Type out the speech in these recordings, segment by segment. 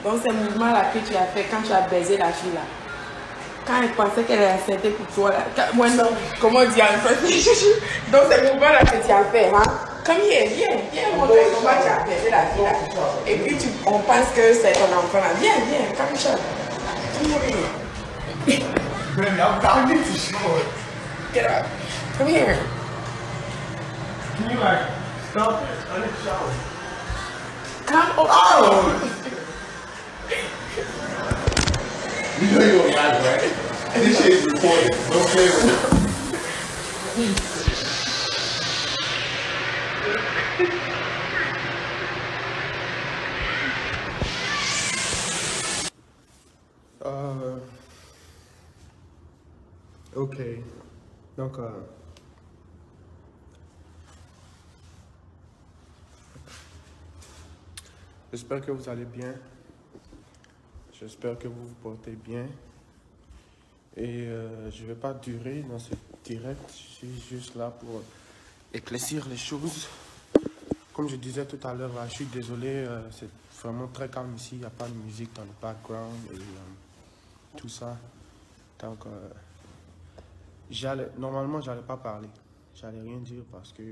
Donc, ces mouvements-là que tu as fait quand tu as baisé la fille là. Quand elle pensait qu'elle est enceinte pour toi là. Moi non, comment dire en fait. Donc, ces mouvements-là que tu as fait, hein. Comme viens montrer comment tu as baisé la fille là. Et puis on pense que c'est ton enfant là. Viens, come here. Come here. Baby, I'm dying to show it. Get up. Come here. Can you like stop it? I need to shower. Come over. Oh! You know you're on live, right? This shit is recorded. Don't play with it. Ok. Donc, j'espère que vous allez bien. J'espère que vous vous portez bien. Et je ne vais pas durer dans ce direct. Je suis juste là pour éclaircir les choses. Comme je disais tout à l'heure, je suis désolé. C'est vraiment très calme ici. Il n'y a pas de musique dans le background et tout ça. Donc, normalement, j'allais pas parler. J'allais rien dire parce que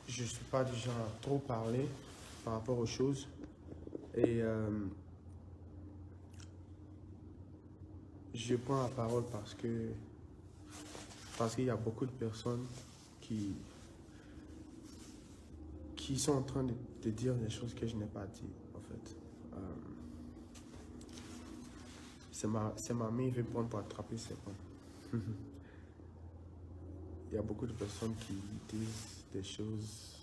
je suis pas du genre à trop parler par rapport aux choses. Et je prends la parole parce qu'il y a beaucoup de personnes qui sont en train de dire des choses que je n'ai pas dit, en fait. C'est ma main, il veut prendre pour attraper ses points. Il y a beaucoup de personnes qui disent des choses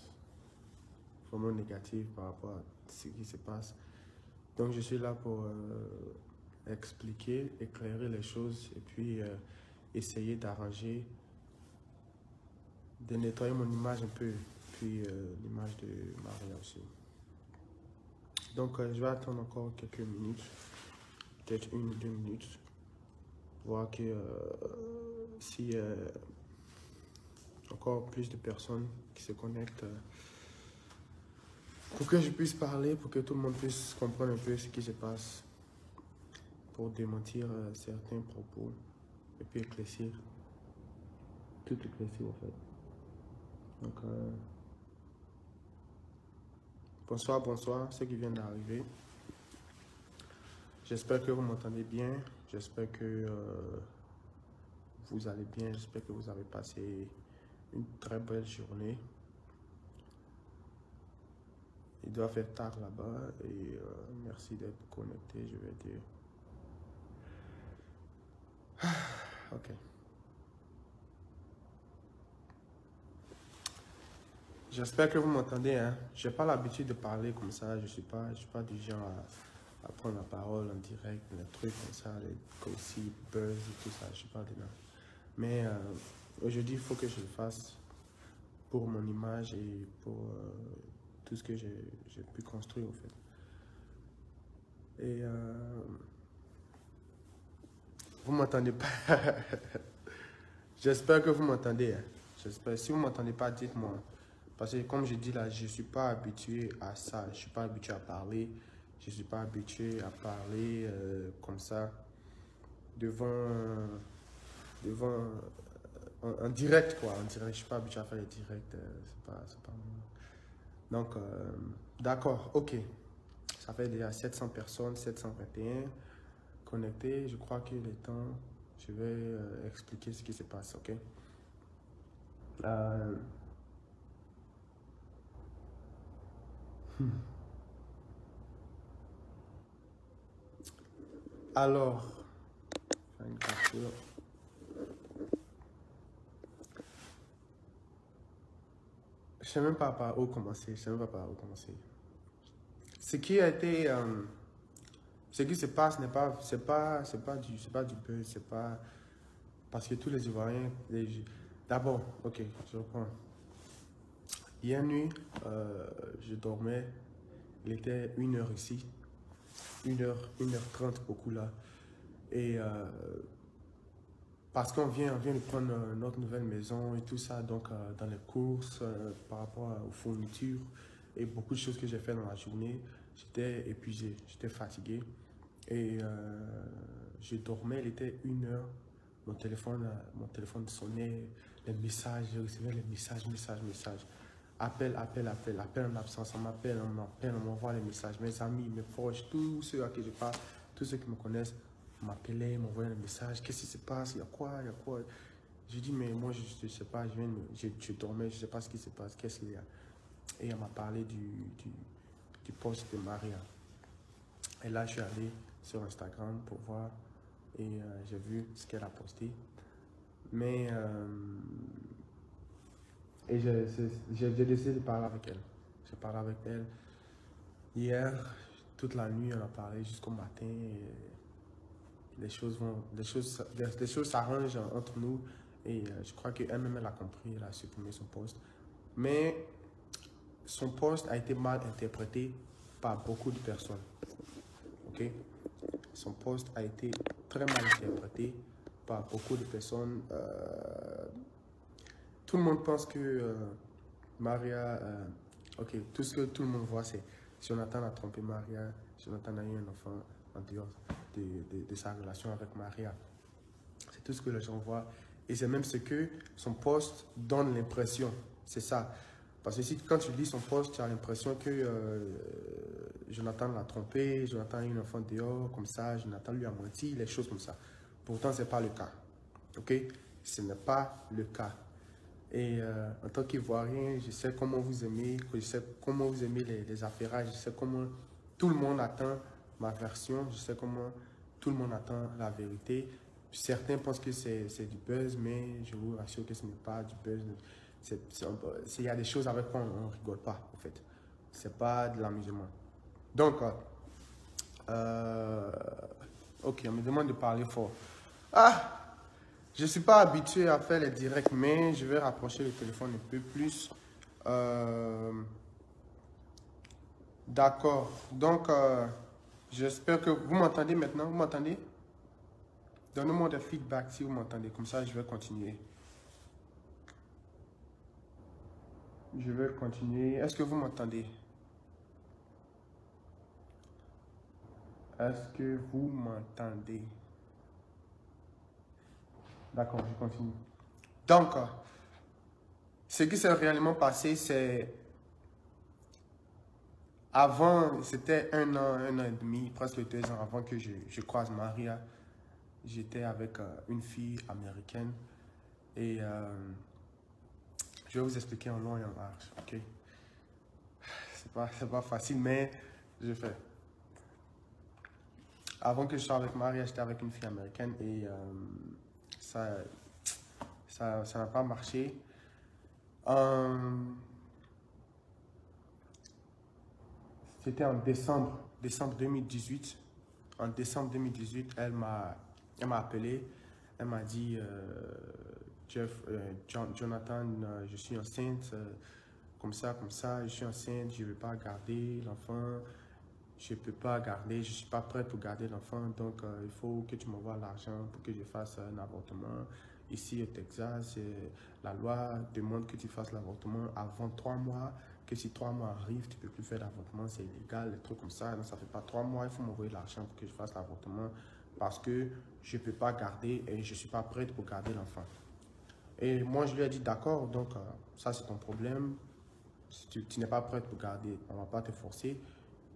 vraiment négatives par rapport à ce qui se passe. Donc je suis là pour expliquer, éclairer les choses et puis essayer d'arranger, de nettoyer mon image un peu, puis l'image de Maria aussi. Donc je vais attendre encore quelques minutes, peut-être 1 ou 2 minutes, voir que si encore plus de personnes qui se connectent pour que je puisse parler, pour que tout le monde puisse comprendre un peu ce qui se passe, pour démentir certains propos et puis éclaircir, tout éclaircir en fait. Donc bonsoir ceux qui viennent d'arriver. J'espère que vous m'entendez bien, j'espère que vous allez bien, j'espère que vous avez passé une très belle journée. Il doit faire tard là-bas et merci d'être connecté, je vais dire. Ok. J'espère que vous m'entendez. Hein? Je n'ai pas l'habitude de parler comme ça. Je ne suis pas du genre à prendre la parole en direct, les trucs comme ça, les gossip, buzz et tout ça. Je ne suis pas dedans. Mais aujourd'hui, il faut que je le fasse pour mon image et pour tout ce que j'ai pu construire en fait. Et vous m'entendez pas? J'espère que vous m'entendez. Hein? J'espère. Si vous ne m'entendez pas, dites-moi. Parce que comme je dis là, je ne suis pas habitué à ça. Je ne suis pas habitué à parler. Je ne suis pas habitué à parler comme ça devant en direct quoi. En direct, je ne suis pas habitué à faire les directs. C'est pas moi. Donc, d'accord, ok. Ça fait déjà 700 personnes, 721 connectés. Je crois qu'il est temps. Je vais expliquer ce qui se passe, ok? Alors, une capture. Je ne sais même pas par où commencer. Ce qui a été, ce qui se passe c'est pas du buzz, c'est pas parce que tous les Ivoiriens, d'abord, ok, je reprends. Hier nuit, je dormais, il était 1h ici, 1h30 beaucoup là, et parce qu'on vient de prendre notre nouvelle maison et tout ça, donc dans les courses, par rapport aux fournitures et beaucoup de choses que j'ai fait dans la journée, J'étais épuisé, j'étais fatigué. Et je dormais, il était 1 heure. Mon téléphone sonnait, les messages, je recevais les messages. Appel en absence, on m'appelle, on m'envoie les messages. Mes amis, mes proches, tous ceux à qui je parle, tous ceux qui me connaissent, m'appelaient, m'envoyaient des messages. Qu'est-ce qui se passe? Il y a quoi? J'ai dit, mais moi, je ne sais pas, je dormais, je ne sais pas ce qui se passe, qu'est-ce qu'il y a? Et elle m'a parlé du post de Maria. Et là, je suis allé sur Instagram pour voir et j'ai vu ce qu'elle a posté. Mais, et j'ai décidé de parler avec elle. J'ai parlé avec elle hier, toute la nuit, on a parlé jusqu'au matin. Et les choses s'arrangent entre nous. Et je crois qu'elle-même, elle a compris, elle a supprimé son post. Mais son post a été mal interprété par beaucoup de personnes. Ok? Son post a été très mal interprété par beaucoup de personnes. Tout le monde pense que Maria... ok, tout ce que tout le monde voit, c'est Jonathan a trompé Maria, Jonathan a eu un enfant en dehors de sa relation avec Maria. C'est tout ce que les gens voient. Et c'est même ce que son post donne l'impression. C'est ça. Parce que quand tu lis son post, tu as l'impression que Jonathan l'a trompé, Jonathan a eu un enfant dehors, comme ça, Jonathan lui a menti, les choses comme ça. Pourtant, ce n'est pas le cas. Ok? Ce n'est pas le cas. Et en tant qu'Ivoirien, je sais comment vous aimez, les affairages, je sais comment tout le monde attend ma version, je sais comment tout le monde attend la vérité. Certains pensent que c'est du buzz, mais je vous rassure que ce n'est pas du buzz. Il y a des choses avec quoi on ne rigole pas, en fait. Ce n'est pas de l'amusement. Donc, ok, on me demande de parler fort. Ah! Je ne suis pas habitué à faire les directs, mais je vais rapprocher le téléphone un peu plus. D'accord. Donc, j'espère que vous m'entendez maintenant. Vous m'entendez? Donnez-moi des feedback si vous m'entendez. Comme ça, je vais continuer. Je vais continuer. Est-ce que vous m'entendez? Est-ce que vous m'entendez? D'accord, je continue. Donc, ce qui s'est réellement passé, c'est... Avant, c'était 1 an et demi, presque 2 ans avant que je croise Maria. J'étais avec une fille américaine. Et je vais vous expliquer en long et en large, ok? C'est pas facile, mais je fais. Avant que je sois avec Maria, j'étais avec une fille américaine et ça n'a pas marché. C'était en décembre 2018. En décembre 2018, elle m'a appelé. Elle m'a dit, Jonathan, je suis enceinte, comme ça, je suis enceinte, je ne veux pas garder l'enfant. Je ne peux pas garder, je ne suis pas prête pour garder l'enfant, donc il faut que tu m'envoies l'argent pour que je fasse un avortement. Ici au Texas, la loi demande que tu fasses l'avortement avant 3 mois, que si 3 mois arrivent, tu ne peux plus faire l'avortement, c'est illégal, des trucs comme ça. Donc ça ne fait pas 3 mois, il faut m'envoyer l'argent pour que je fasse l'avortement parce que je ne peux pas garder et je ne suis pas prête pour garder l'enfant. Et moi, je lui ai dit d'accord, donc ça c'est ton problème, si tu n'es pas prête pour garder, on ne va pas te forcer.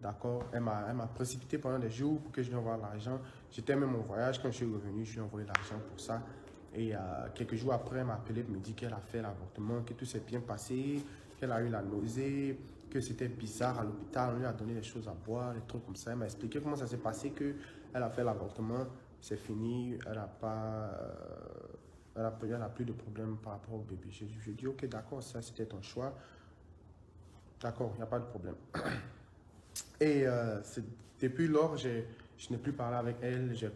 D'accord, elle m'a précipité pendant des jours pour que je lui envoie l'argent. J'étais même en voyage, quand je suis revenu, je lui ai envoyé l'argent pour ça. Et quelques jours après, elle m'a appelé pour me dire qu'elle a fait l'avortement, que tout s'est bien passé, qu'elle a eu la nausée, que c'était bizarre à l'hôpital, on lui a donné des choses à boire, des trucs comme ça. Elle m'a expliqué comment ça s'est passé, qu'elle a fait l'avortement, c'est fini, elle n'a plus de problème par rapport au bébé. Je lui ai dit, ok, d'accord, ça c'était ton choix. D'accord, il n'y a pas de problème. Et depuis lors, je n'ai plus parlé avec elle, j'ai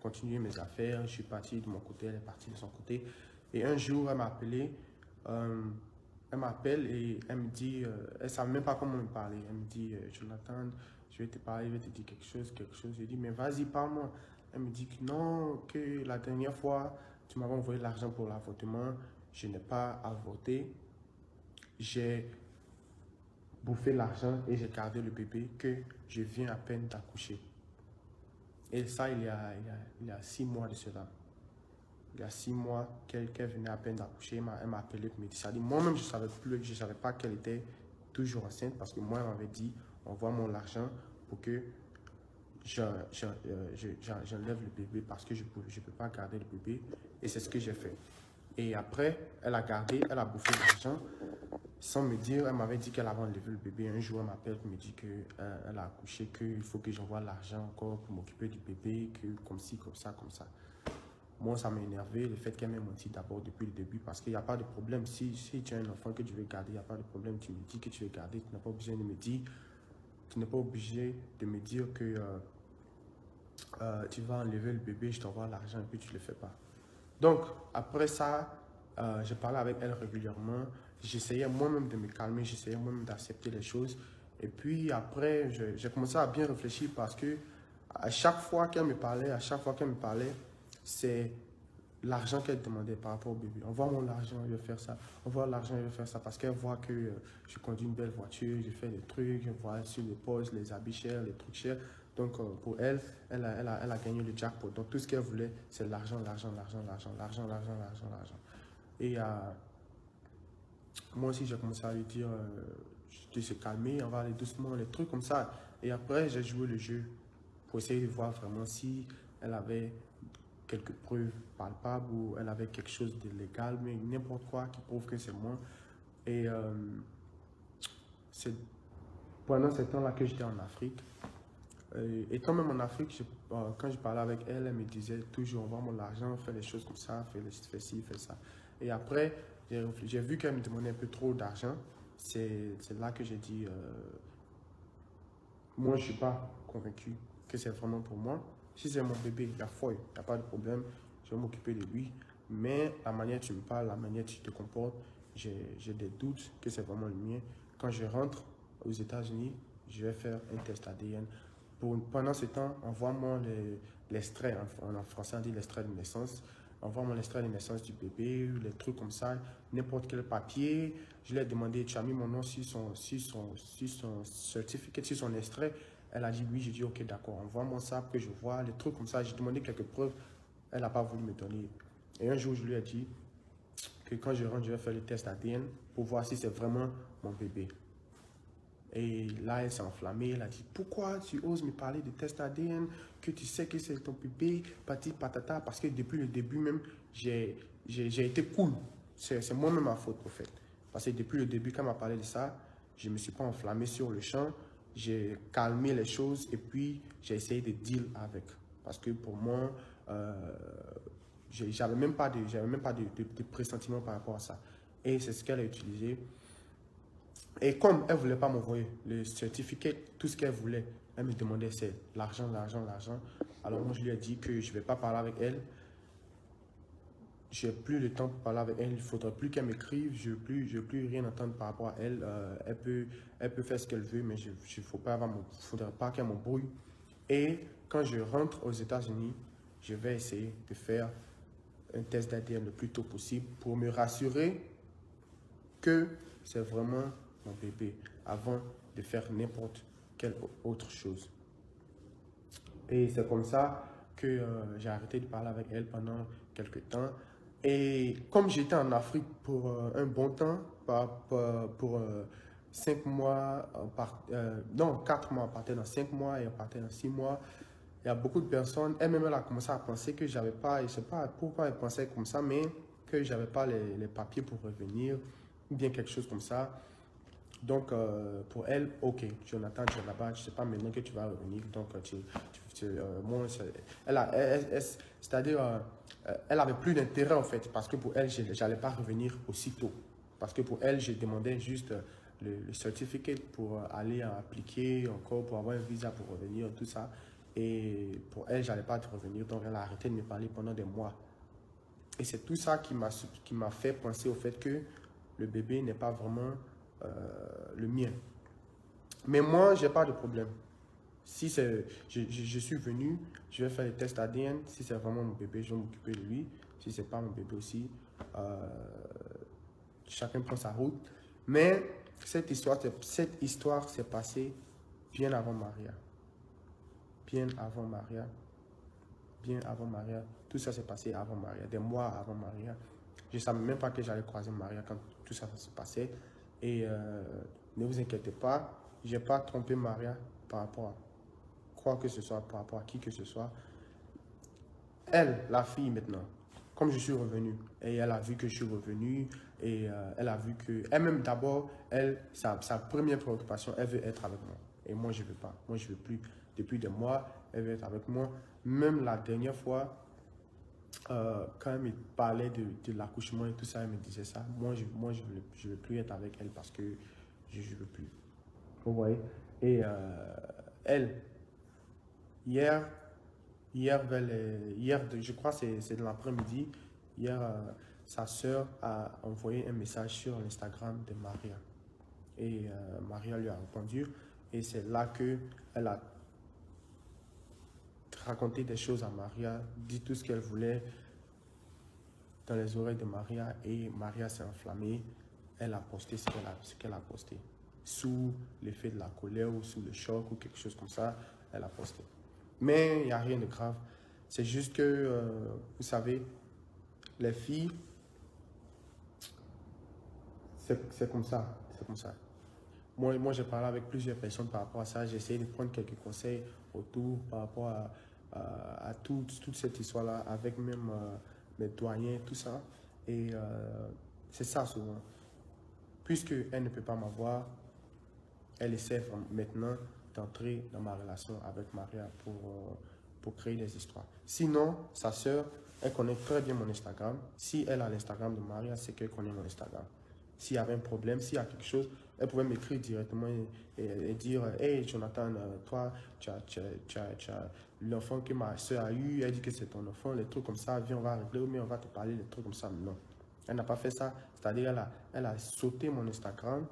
continué mes affaires, je suis parti de mon côté, elle est partie de son côté. Et un jour, elle m'a appelé, elle m'appelle et elle me dit, elle ne savait même pas comment me parler. Elle me dit, Jonathan, je vais te parler, je vais te dire quelque chose. Je lui dis, mais vas-y, parle-moi. Elle me dit que non, que la dernière fois, tu m'avais envoyé l'argent pour l'avortement, je n'ai pas avorté. J'ai bouffé l'argent et j'ai gardé le bébé que je viens à peine d'accoucher. Et ça, il y a 6 mois de cela. Il y a 6 mois qu'elle venait à peine d'accoucher, elle m'a appelé pour me dire ça. Moi-même, je ne savais pas qu'elle était toujours enceinte parce que moi, elle m'avait dit, envoie-moi l'argent pour que j'enlève le bébé parce que je ne peux pas garder le bébé. Et c'est ce que j'ai fait. Et après, elle a gardé, elle a bouffé l'argent sans me dire, elle m'avait dit qu'elle avait enlevé le bébé. Un jour, elle m'appelle pour me dire qu'elle a accouché, qu'il faut que j'envoie l'argent encore pour m'occuper du bébé, que comme ci, comme ça, comme ça. Moi, ça m'a énervé, le fait qu'elle m'ait menti d'abord depuis le début, parce qu'il n'y a pas de problème. Si tu as un enfant que tu veux garder, il n'y a pas de problème. Tu me dis que tu veux garder, tu n'es pas obligé de me dire, que tu vas enlever le bébé, je t'envoie l'argent et puis tu ne le fais pas. Donc, après ça, je parlais avec elle régulièrement. J'essayais moi-même de me calmer, j'essayais moi-même d'accepter les choses. Et puis après, j'ai commencé à bien réfléchir parce que à chaque fois qu'elle me parlait, c'est l'argent qu'elle demandait par rapport au bébé. Envoie mon argent, je vais faire ça. Envoie l'argent, je vais faire ça. Parce qu'elle voit que je conduis une belle voiture, je fais des trucs, je vois sur les postes, les habits chers, les trucs chers. Donc pour elle, elle a gagné le jackpot. Donc tout ce qu'elle voulait, c'est l'argent, l'argent, l'argent, l'argent, l'argent, l'argent, l'argent, l'argent. Et moi aussi, j'ai commencé à lui dire de se calmer, on va aller doucement, les trucs comme ça. Et après, j'ai joué le jeu pour essayer de voir vraiment si elle avait quelques preuves palpables ou elle avait quelque chose de légal, mais n'importe quoi qui prouve que c'est moi. Et c'est pendant ce temps-là que j'étais en Afrique. Étant même en Afrique, quand je parlais avec elle, elle me disait toujours envoie-moi l'argent, fais les choses comme ça, fais ci, fais ça. Et après, j'ai vu qu'elle me demandait un peu trop d'argent. C'est là que j'ai dit, moi je ne suis pas convaincu que c'est vraiment pour moi. Si c'est mon bébé, il y a foi, il n'y a pas de problème, je vais m'occuper de lui. Mais la manière dont tu me parles, la manière dont tu te comportes, j'ai des doutes que c'est vraiment le mien. Quand je rentre aux États-Unis, je vais faire un test ADN. Pendant ce temps, envoie-moi l'extrait, en français on dit l'extrait de naissance. Envoie-moi l'extrait de naissance du bébé, les trucs comme ça, n'importe quel papier. Je lui ai demandé, tu as mis mon nom sur son certificat, sur son extrait. Elle a dit oui, j'ai dit ok, d'accord, envoie-moi ça pour que je vois les trucs comme ça. J'ai demandé quelques preuves, elle n'a pas voulu me donner. Et un jour, je lui ai dit que quand je rentre, je vais faire le test ADN pour voir si c'est vraiment mon bébé. Et là, elle s'est enflammée, elle a dit, pourquoi tu oses me parler de test ADN, que tu sais que c'est ton bébé, pati patata, parce que depuis le début même, j'ai été cool. C'est moi-même ma faute, au fait. Parce que depuis le début, quand elle m'a parlé de ça, je ne me suis pas enflammé sur le champ, j'ai calmé les choses et puis j'ai essayé de deal avec. Parce que pour moi, j'avais même pas de pressentiment par rapport à ça. Et c'est ce qu'elle a utilisé. Et comme elle ne voulait pas m'envoyer le certificat, tout ce qu'elle voulait, elle me demandait c'est l'argent, l'argent, l'argent. Alors moi je lui ai dit que je ne vais pas parler avec elle. Je n'ai plus le temps pour parler avec elle. Il ne faudrait plus qu'elle m'écrive. Je ne veux plus rien entendre par rapport à elle. Elle peut faire ce qu'elle veut, mais il ne faudrait pas qu'elle m'embrouille. Et quand je rentre aux États-Unis, je vais essayer de faire un test d'ADN le plus tôt possible pour me rassurer que c'est vraiment mon bébé avant de faire n'importe quelle autre chose. Et c'est comme ça que j'ai arrêté de parler avec elle pendant quelques temps. Et comme j'étais en Afrique pour un bon temps, pour 5 mois, 4 mois, on partait dans 5 mois et on partait dans 6 mois. Il y a beaucoup de personnes, elle-même elle a commencé à penser que j'avais pas, je ne sais pas pourquoi elle pensait comme ça, mais que je n'avais pas les papiers pour revenir, ou bien quelque chose comme ça. Donc, pour elle, ok, Jonathan, tu es là-bas, je ne sais pas maintenant que tu vas revenir. Donc, moi, c'est-à-dire, elle avait plus d'intérêt en fait, parce que pour elle, je n'allais pas revenir aussitôt. Parce que pour elle, je demandais juste le certificat pour aller appliquer encore, pour avoir un visa pour revenir, tout ça. Et pour elle, je n'allais pas revenir, donc elle a arrêté de me parler pendant des mois. Et c'est tout ça qui m'a fait penser au fait que le bébé n'est pas vraiment le mien. Mais moi, je n'ai pas de problème. Si je suis venu, je vais faire les tests ADN. Si c'est vraiment mon bébé, je vais m'occuper de lui. Si ce n'est pas mon bébé aussi, chacun prend sa route. Mais cette histoire s'est passée bien avant Maria. Bien avant Maria. Bien avant Maria. Tout ça s'est passé avant Maria, des mois avant Maria. Je ne savais même pas que j'allais croiser Maria quand tout ça se passait. Et ne vous inquiétez pas, je n'ai pas trompé Maria par rapport à quoi que ce soit, par rapport à qui que ce soit. Elle, la fille maintenant, comme je suis revenu, et elle a vu que je suis revenu, et elle a vu que, elle-même d'abord, sa première préoccupation, elle veut être avec moi. Et moi, je ne veux pas. Moi, je ne veux plus. Depuis des mois, elle veut être avec moi. Même la dernière fois, quand elle me parlait de l'accouchement et tout ça, elle me disait ça. Moi, je veux plus être avec elle parce que je ne veux plus. Vous voyez? Et elle, hier, je crois que c'est de l'après-midi, hier, sa sœur a envoyé un message sur l'Instagram de Maria. Et Maria lui a répondu. Et c'est là qu'elle a raconté des choses à Maria, dit tout ce qu'elle voulait dans les oreilles de Maria. Et Maria s'est enflammée. Elle a posté ce qu'elle a posté. Sous l'effet de la colère ou sous le choc ou quelque chose comme ça, elle a posté. Mais il n'y a rien de grave. C'est juste que, vous savez, les filles, c'est comme ça. C'est comme ça. Moi j'ai parlé avec plusieurs personnes par rapport à ça. J'ai essayé de prendre quelques conseils autour par rapport à toute cette histoire-là, avec même mes doyens, tout ça. Et c'est ça souvent. Puisqu'elle ne peut pas m'avoir, elle essaie maintenant d'entrer dans ma relation avec Maria pour créer des histoires. Sinon, sa sœur, elle connaît très bien mon Instagram. Si elle a l'Instagram de Maria, c'est qu'elle connaît mon Instagram. S'il y avait un problème, s'il y a quelque chose, elle pouvait m'écrire directement et dire « Hey Jonathan, toi, tu as l'enfant que ma soeur a eu, elle dit que c'est ton enfant, les trucs comme ça, viens, on va régler, mais on va te parler, les trucs comme ça. » Non, elle n'a pas fait ça. C'est-à-dire elle a sauté mon Instagram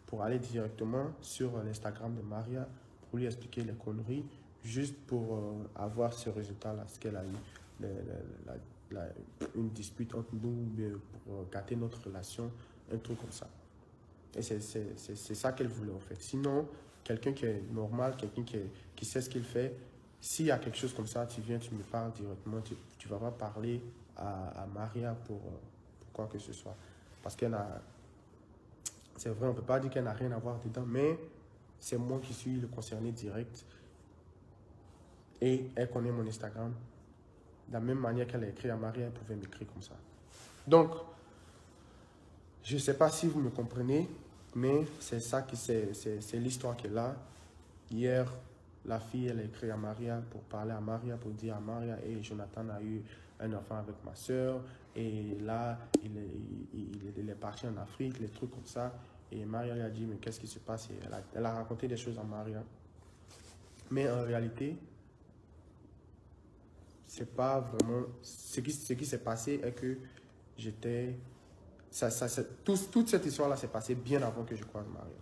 pour aller directement sur l'Instagram de Maria, pour lui expliquer les conneries, juste pour avoir ce résultat-là, ce qu'elle a eu, une dispute entre nous, pour gâter notre relation, un truc comme ça. Et c'est ça qu'elle voulait en fait. Sinon, quelqu'un qui est normal, quelqu'un qui sait ce qu'il fait, s'il y a quelque chose comme ça, tu viens, tu me parles directement, tu ne vas pas parler à Maria pour quoi que ce soit. Parce qu'elle a... C'est vrai, on ne peut pas dire qu'elle n'a rien à voir dedans, mais c'est moi qui suis le concerné direct. Et elle connaît mon Instagram. De la même manière qu'elle a écrit à Maria, elle pouvait m'écrire comme ça. Donc, je ne sais pas si vous me comprenez, mais c'est ça qui c'est l'histoire qui est là. Hier, la fille, elle a écrit à Maria pour parler à Maria, pour dire à Maria, hey, Jonathan a eu un enfant avec ma soeur, et là, il est parti en Afrique, les trucs comme ça. Et Maria lui a dit, mais qu'est-ce qui se passe? Et elle a raconté des choses à Maria. Mais en réalité, c'est pas vraiment... Ce qui s'est passé est que j'étais... toute cette histoire-là s'est passée bien avant que je croise Maria.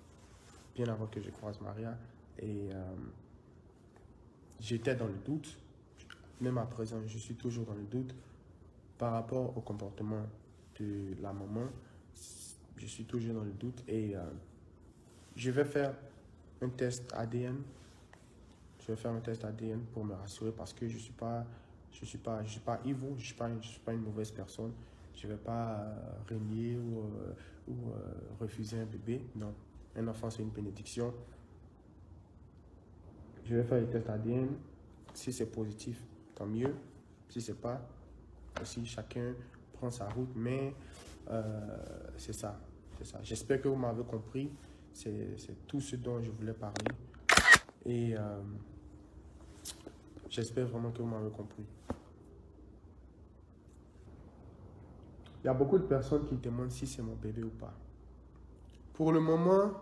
Bien avant que je croise Maria. Et j'étais dans le doute. Même à présent, je suis toujours dans le doute. Par rapport au comportement de la maman, je suis toujours dans le doute. Et je vais faire un test ADN. Je vais faire un test ADN pour me rassurer parce que je suis pas evil, je suis pas une mauvaise personne. Je ne vais pas renier ou refuser un bébé. Non, un enfant, c'est une bénédiction. Je vais faire le test ADN. Si c'est positif, tant mieux. Si ce n'est pas, aussi chacun prend sa route. Mais c'est ça. J'espère que vous m'avez compris. C'est tout ce dont je voulais parler. Et j'espère vraiment que vous m'avez compris. Il y a beaucoup de personnes qui me demandent si c'est mon bébé ou pas. Pour le moment,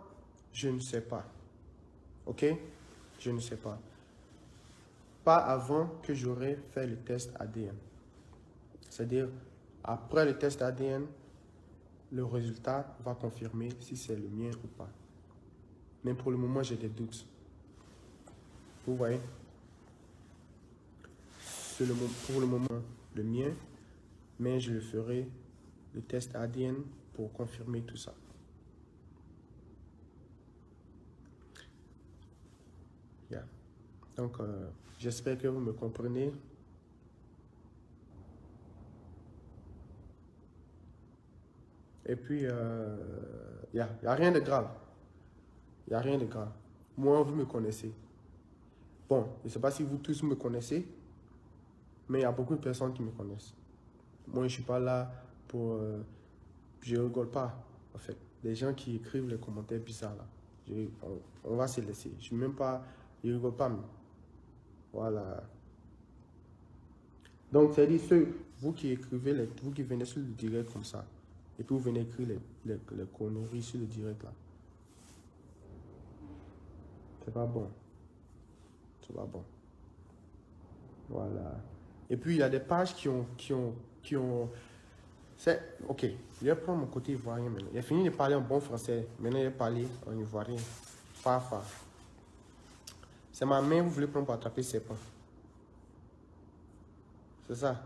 je ne sais pas. Ok? Je ne sais pas. Pas avant que j'aurai fait le test ADN. C'est-à-dire, après le test ADN, le résultat va confirmer si c'est le mien ou pas. Mais pour le moment, j'ai des doutes. Vous voyez? C'est pour le moment le mien, mais je le ferai le test ADN pour confirmer tout ça. Donc, j'espère que vous me comprenez. Et puis, il n'y a rien de grave. Il n'y a rien de grave. Moi, vous me connaissez. Bon, je ne sais pas si vous tous me connaissez, mais il y a beaucoup de personnes qui me connaissent. Moi, je ne suis pas là pour... je ne rigole pas, en fait. Les gens qui écrivent les commentaires bizarres, là, on va se laisser. Je ne suis même pas... Je ne rigole pas, mais... Voilà. Donc, c'est-à-dire, vous qui écrivez, vous qui venez sur le direct comme ça, et puis vous venez écrire les conneries sur le direct, là. C'est pas bon. C'est pas bon. Voilà. Et puis, il y a des pages qui ont c'est... Ok, je vais prendre mon côté ivoirien maintenant. Il a fini de parler en bon français. Maintenant, il va parler en ivoirien. Fafa. C'est ma main, vous voulez prendre pour attraper ses pains. C'est ça.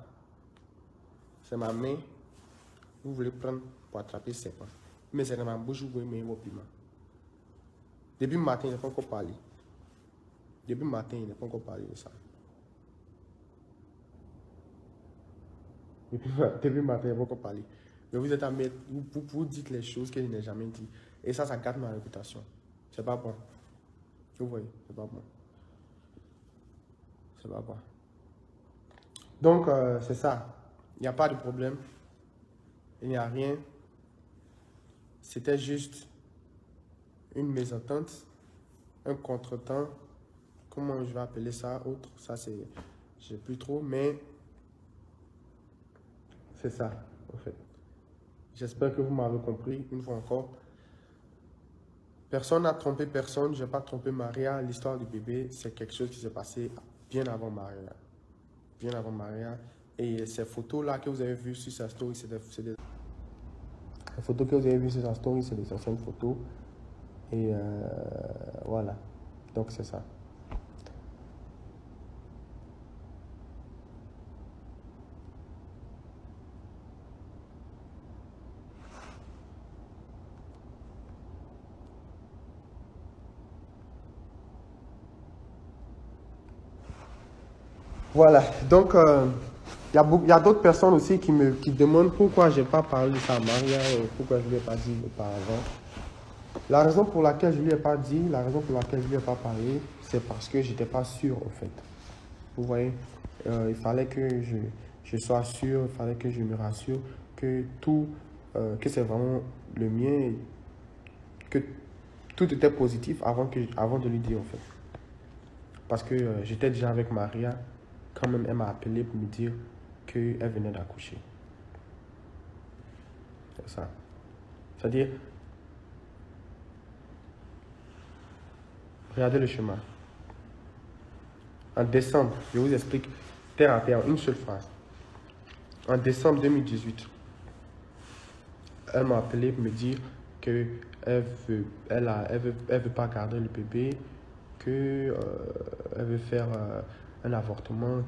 C'est ma main, vous voulez prendre pour attraper ses pains. Mais c'est dans ma bouche, vous voulez mettre vos piments. Depuis le matin, il n'a pas encore parlé. Depuis le matin, il n'a pas encore parlé de ça. Depuis le matin, il n'a pas encore parlé. Mais vous êtes à mettre, vous dites les choses qu'il n'a jamais dit. Et ça gâte ma réputation. C'est pas bon. Vous voyez, c'est pas bon. C'est pas bon. Donc, c'est ça. Il n'y a pas de problème. Il n'y a rien. C'était juste une mésentente, un contretemps. Comment je vais appeler ça? Autre. Ça, c'est... Je sais plus trop, mais... C'est ça, en fait. J'espère que vous m'avez compris, une fois encore. Personne n'a trompé personne. Je n'ai pas trompé Maria. L'histoire du bébé, c'est quelque chose qui s'est passé bien avant Maria. Bien avant Maria. Et ces photos-là que vous avez vues sur sa story, c'est des... Les photos que vous avez vues sur sa story, c'est des anciennes photos. Et voilà. Donc, c'est ça. Voilà, donc il y a d'autres personnes aussi qui demandent pourquoi je n'ai pas parlé de ça à Maria, pourquoi je ne lui ai pas dit auparavant. La raison pour laquelle je ne lui ai pas dit, la raison pour laquelle je ne lui ai pas parlé, c'est parce que je n'étais pas sûr en fait. Vous voyez, il fallait que je sois sûr, il fallait que je me rassure que tout, que c'est vraiment le mien, que tout était positif avant de lui dire en fait. Parce que j'étais déjà avec Maria. Quand même, elle m'a appelé pour me dire qu'elle venait d'accoucher. C'est ça. C'est-à-dire, regardez le chemin. En décembre, je vous explique terre à terre, une seule phrase. En décembre 2018, elle m'a appelé pour me dire qu'elle veut pas garder le bébé, qu'elle veut faire... un avortement,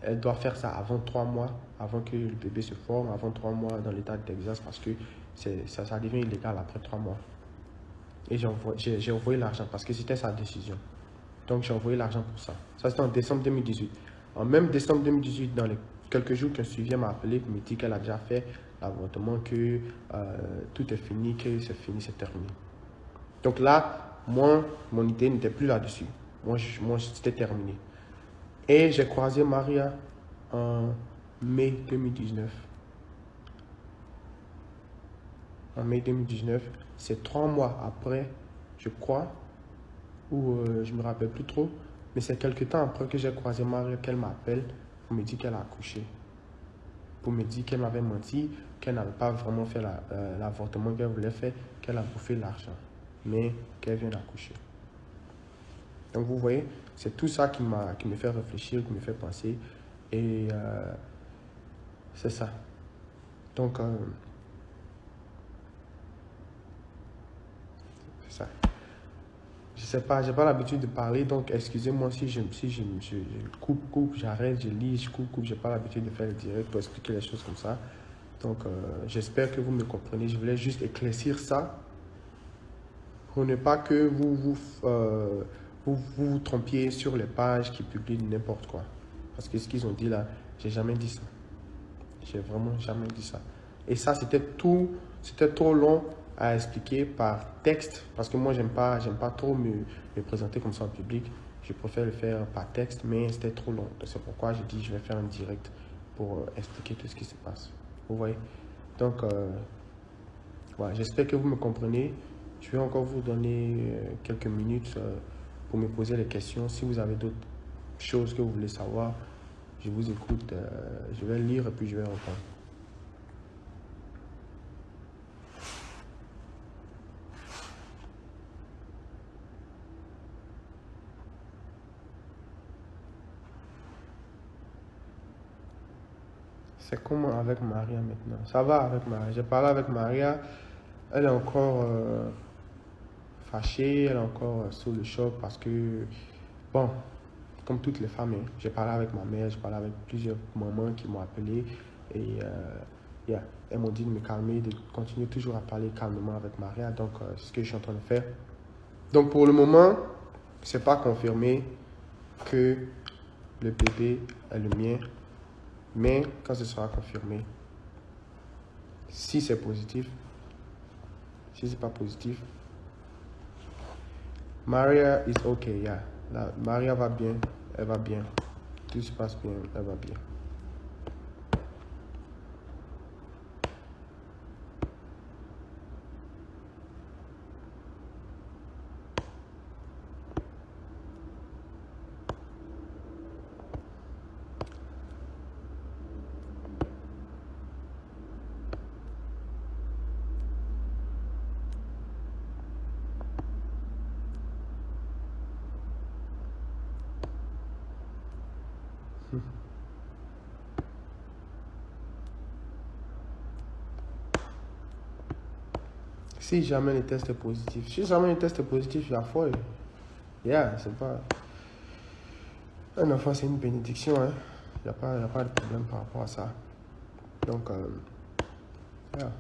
elle doit faire ça avant 3 mois, avant que le bébé se forme, avant 3 mois dans l'état de Texas, parce que ça devient illégal après 3 mois. Et j'ai envoyé l'argent parce que c'était sa décision. Donc j'ai envoyé l'argent pour ça. Ça c'était en décembre 2018. En même décembre 2018, dans les quelques jours qui ont suivi, elle m'a appelé pour me dire qu'elle a déjà fait l'avortement, que tout est fini, que c'est fini, c'est terminé. Donc là, moi, mon idée n'était plus là-dessus. Moi, c'était terminé. Et j'ai croisé Maria en mai 2019. En mai 2019, c'est 3 mois après, je crois, ou je me rappelle plus trop, mais c'est quelques temps après que j'ai croisé Maria qu'elle m'appelle pour me dire qu'elle a accouché. Pour me dire qu'elle m'avait menti, qu'elle n'avait pas vraiment fait l'avortement qu'elle voulait faire, qu'elle a bouffé l'argent, mais qu'elle vient d'accoucher. Donc vous voyez, c'est tout ça qui me fait réfléchir, qui me fait penser. Et c'est ça. Donc, c'est ça. Je sais pas, j'ai pas l'habitude de parler, donc excusez-moi si je coupe, j'arrête, je lis, je coupe, j'ai pas l'habitude de faire le direct pour expliquer les choses comme ça. Donc, j'espère que vous me comprenez. Je voulais juste éclaircir ça pour ne pas que vous vous trompiez sur les pages qui publient n'importe quoi. Parce que ce qu'ils ont dit là, j'ai jamais dit ça. J'ai vraiment jamais dit ça. Et ça, c'était trop long à expliquer par texte. Parce que moi, j'aime pas trop me présenter comme ça en public. Je préfère le faire par texte, mais c'était trop long. C'est pourquoi j'ai dit, je vais faire un direct pour expliquer tout ce qui se passe. Vous voyez? Donc, voilà, j'espère que vous me comprenez. Je vais encore vous donner quelques minutes pour me poser les questions. Si vous avez d'autres choses que vous voulez savoir, je vous écoute. Je vais lire et puis je vais répondre. C'est comment avec Maria maintenant? Ça va avec Maria. J'ai parlé avec Maria. Elle est encore fâchée. Elle est encore sous le choc parce que, bon, comme toutes les femmes, hein, j'ai parlé avec ma mère. J'ai parlé avec plusieurs mamans qui m'ont appelé. Et elles m'ont dit de me calmer, de continuer toujours à parler calmement avec Maria. Donc, c'est ce que je suis en train de faire. Donc, pour le moment, c'est pas confirmé que le bébé est le mien. Mais quand ce sera confirmé, si c'est positif, si c'est pas positif, Maria is okay, yeah. Maria va bien, elle va bien. Tout se passe bien, elle va bien. Si jamais le test est positif, il y a foi. Yeah, c'est pas... Un enfant, c'est une bénédiction, hein. Il n'y a pas de problème par rapport à ça. Donc, yeah.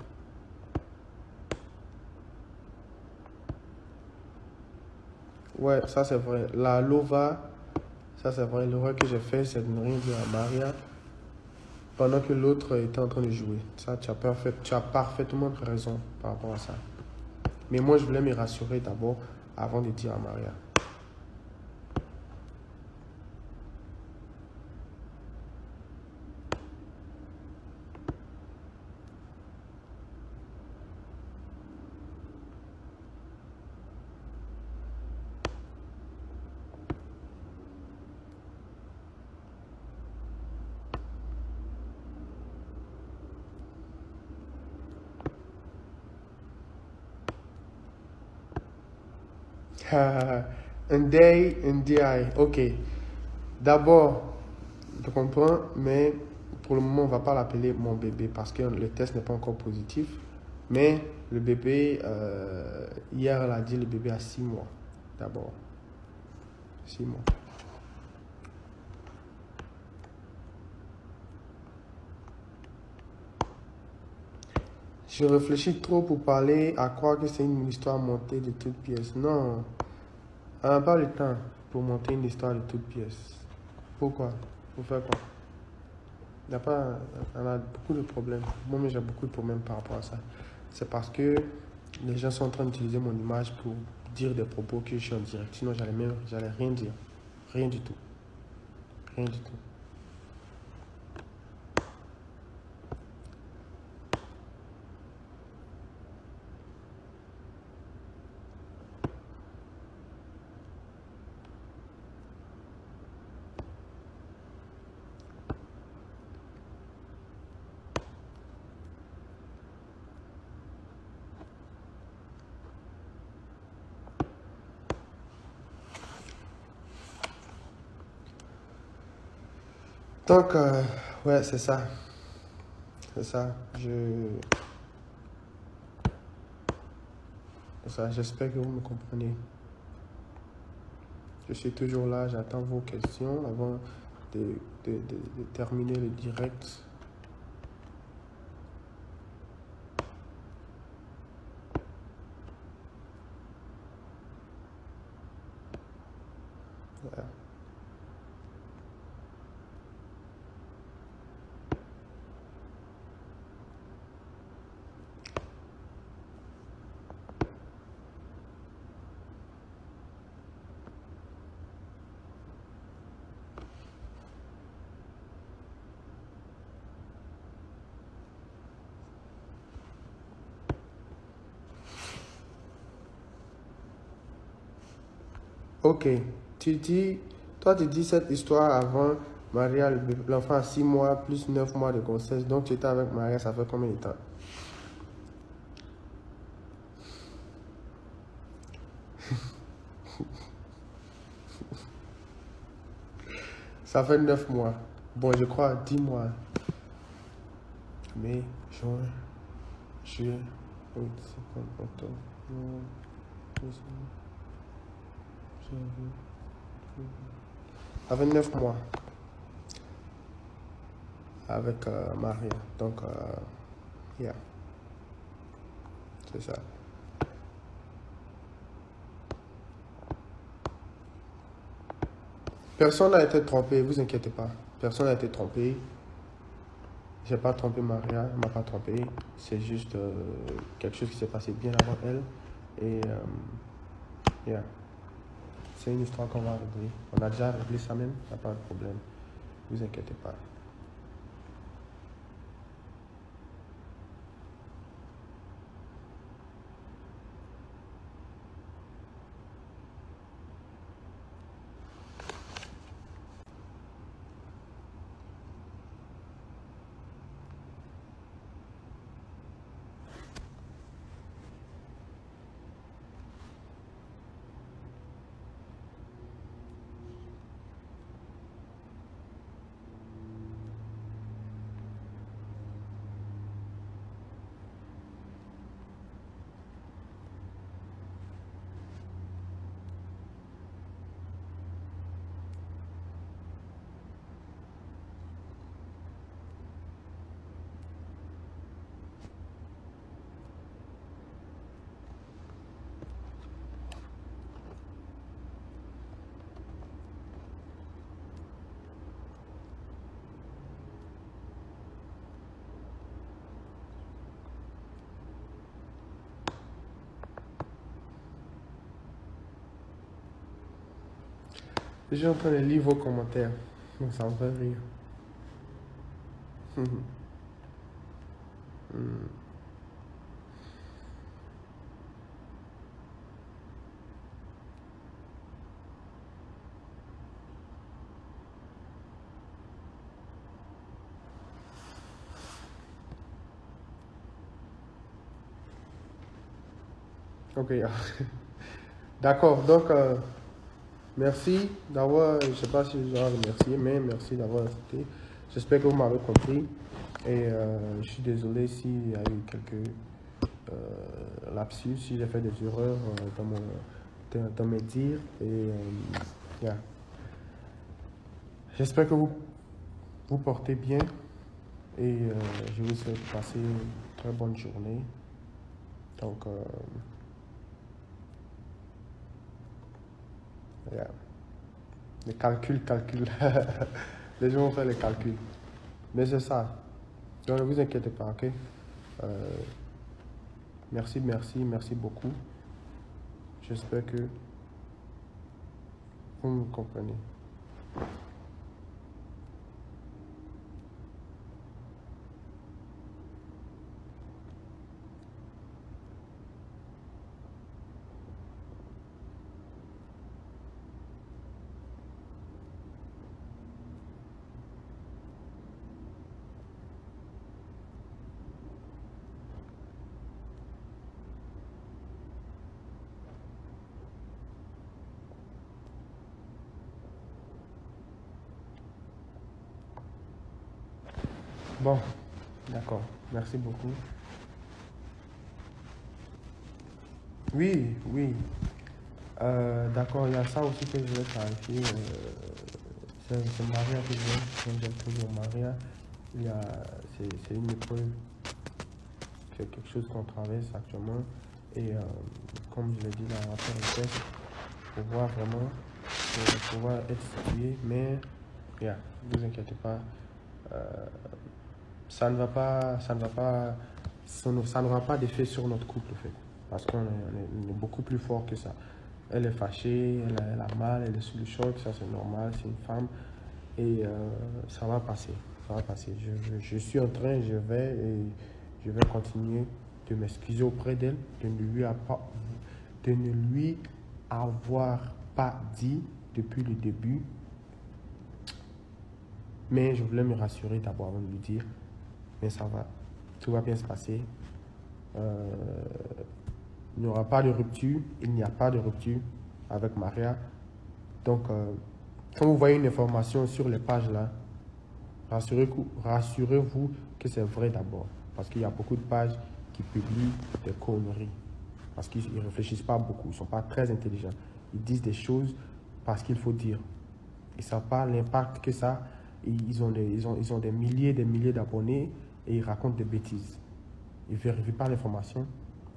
Ouais, ça c'est vrai. La lova, ça c'est vrai. L'erreur que j'ai fait, c'est de ne rien dire à Maria pendant que l'autre était en train de jouer. Ça, tu as parfaitement raison par rapport à ça. Mais moi, je voulais me rassurer d'abord avant de dire à Maria. Un day, un DI. Ok. D'abord, je comprends, mais pour le moment, on ne va pas l'appeler mon bébé parce que le test n'est pas encore positif. Mais le bébé, hier, elle a dit le bébé a 6 mois. D'abord. 6 mois. Je réfléchis trop pour parler à croire que c'est une histoire montée de toutes pièces. Non. On n'a pas le temps pour monter une histoire de toutes pièces. Pourquoi? Pour faire quoi? On a beaucoup de problèmes. Moi-même, j'ai beaucoup de problèmes par rapport à ça. C'est parce que les gens sont en train d'utiliser mon image pour dire des propos que je suis en direct. Sinon, j'allais rien dire. Rien du tout. Rien du tout. Donc, ouais, c'est ça. C'est ça. J'espère que vous me comprenez. Je suis toujours là, j'attends vos questions avant de terminer le direct. Ok. Toi, tu dis cette histoire avant Maria, l'enfant a 6 mois plus 9 mois de grossesse. Donc, tu étais avec Maria, ça fait combien de temps? Ça fait 9 mois. Bon, je crois 10 mois. Mai, juin, juillet, août, septembre, octobre, novembre, décembre, janvier, février. Ça fait 9 mois avec Maria. Donc, yeah. C'est ça. Personne n'a été trompé, vous inquiétez pas. Personne n'a été trompé. J'ai pas trompé Maria, elle m'a pas trompé. C'est juste quelque chose qui s'est passé bien avant elle. Et yeah. C'est une histoire qu'on va régler. On a déjà réglé ça même, il n'y a pas de problème. Vous inquiétez pas. Je suis en train de lire vos commentaires. Donc ça me fait rire. Ok. D'accord. Donc, merci d'avoir, je ne sais pas si je dois remercier, mais merci d'avoir écouté. J'espère que vous m'avez compris. Et je suis désolé s'il y a eu quelques lapsus, si j'ai fait des erreurs dans mes dires. Et yeah. J'espère que vous portez bien. Et je vous souhaite de passer une très bonne journée. Donc, yeah. Les calculs. Les gens vont faire les calculs. Mais c'est ça. Donc, ne vous inquiétez pas, ok? Merci beaucoup. J'espère que vous me comprenez. Bon, d'accord. Merci beaucoup. Oui. D'accord, il y a ça aussi que je vais clarifier. C'est Maria que j'aime toujours Maria. C'est une épreuve. C'est quelque chose qu'on traverse actuellement. Et comme je l'ai dit, là, on va faire un test pour voir vraiment, pour pouvoir être situé. Mais, yeah, ne vous inquiétez pas. Ça n'aura pas d'effet sur notre couple, en fait, parce qu'on est beaucoup plus fort que ça. Elle est fâchée, elle a mal, elle est sous le choc, ça c'est normal, c'est une femme, et ça va passer, Je suis en train, je vais continuer de m'excuser auprès d'elle, de ne lui avoir pas dit depuis le début. Mais je voulais me rassurer d'abord avant de lui dire. Mais ça va, tout va bien se passer. Il n'y aura pas de rupture. Il n'y a pas de rupture avec Maria. Donc, quand vous voyez une information sur les pages là, rassurez-vous que c'est vrai d'abord. Parce qu'il y a beaucoup de pages qui publient des conneries. Parce qu'ils ne réfléchissent pas beaucoup. Ils ne sont pas très intelligents. Ils disent des choses parce qu'il faut dire. Ils ne savent pas l'impact que ça. Ils ont des milliers d'abonnés et ils racontent des bêtises. Ils ne vérifient pas l'information.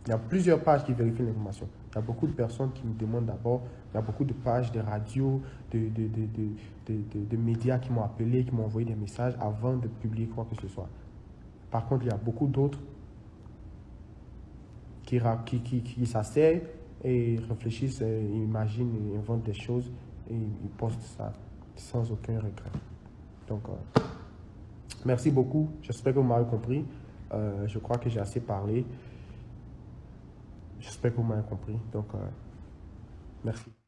Il y a plusieurs pages qui vérifient l'information. Il y a beaucoup de personnes qui me demandent d'abord. Il y a beaucoup de pages de radio, de médias qui m'ont appelé, qui m'ont envoyé des messages avant de publier quoi que ce soit. Par contre, il y a beaucoup d'autres qui s'asseyent et réfléchissent, imaginent, et inventent des choses et ils postent ça sans aucun regret. Donc, merci beaucoup. J'espère que vous m'avez compris. Je crois que j'ai assez parlé. J'espère que vous m'avez compris. Donc, merci.